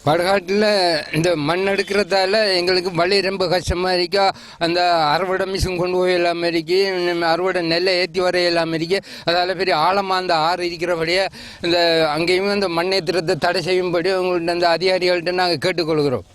படுகாட்டில் இந்த மண் எடுக்கிறதால எங்களுக்கு வழி ரொம்ப கஷ்டமாக இருக்கா. அந்த அறுவடை மிஷின் கொண்டு போய் இல்லாமல் இருக்கு, அறுவடை நெல்லை ஏற்றி வர இல்லாமல் இருக்கு. அதால் பெரிய ஆழமாக அந்த ஆறு இருக்கிறபடியே இந்த அங்கேயுமே இந்த மண் ஏற்றுறதை தடை செய்யும்படி உங்கள்கிட்ட அந்த அதிகாரிகள்கிட்ட நாங்கள் கேட்டுக்கொள்கிறோம்.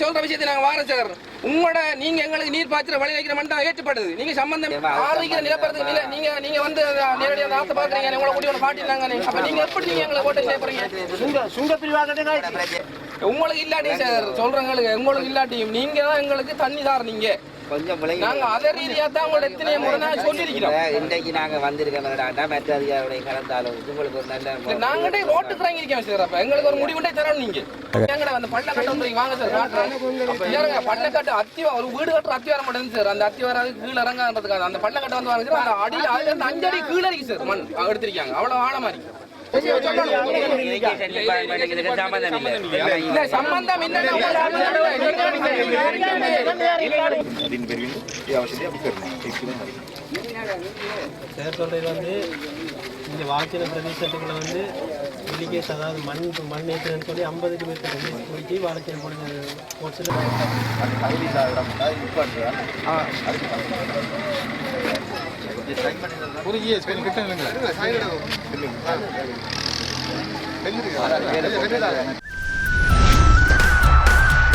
சொல்ற விஷயத்தை நாங்க வாரம் சார். உங்களோட நீங்க எங்களுக்கு நீர் பாய்ச்சற வழி வைக்கிற மட்டும் ஏற்றுப்படுது. நீங்க சம்பந்தம் ஆரோக்கிய நிலப்பரத்துக்கு நீங்க வந்து நேரடியாக நாத்த பாக்குறீங்க. உங்களை கூட்டி ஒரு பாட்டினாங்க. அப்ப நீங்க எப்படி நீங்க எங்களை ஓட்ட செய்ய போறீங்க? சுங்க பிரிவாக உங்களுக்கு இல்லாட்டி சார் சொல்றவங்களுக்கு உங்களுக்கு இல்லாட்டியும் நீங்க தான் எங்களுக்கு தண்ணி தார். நீங்க நாங்க அதே ரீதியா தான் உங்களோட எத்தனை முறை நான் சொல்லியிருக்கிறோம். இன்றைக்கு நாங்க வந்திருக்கோம் மற்ற அதிகாரியுடைய கலந்தாலும் உங்களுக்கு ஒரு நல்ல நாங்களே ரோட்டுக்கு இறங்கிருக்கோம் சார். அப்ப எங்களுக்கு ஒரு முடிவுண்டே தரணும். நீங்க எங்கட அந்த பள்ளக்காட்டு வந்து வாங்க சார் காட்டுறேன். பள்ளக்காட்டு அத்திவா ஒரு வீடு கட்டுற அத்திவாரம் மட்டும் சார். அந்த அத்திவாரம் கீழே இறங்கான்றதுக்காக அந்த பள்ளக்காட்டு வந்து வாங்க சார். அந்த அடியில் அதுல இருந்து 5 அடி கீழே இருக்கு சார். மண் எடுத்திருக்காங்க. அவ்வளவு ஆழமா இருக்கு. சம்பந்தம் செயற்கொள்றது வந்து இந்த வாக்கின பிரதேசத்துக்குள்ள வந்து இலிகேஸ் அதாவது மண் ஏற்றுன்னு சொல்லி 50க்கு மேற்பட்ட போயிட்டு வாழைச்சேரி போட்டு குறுகிய கிட்ட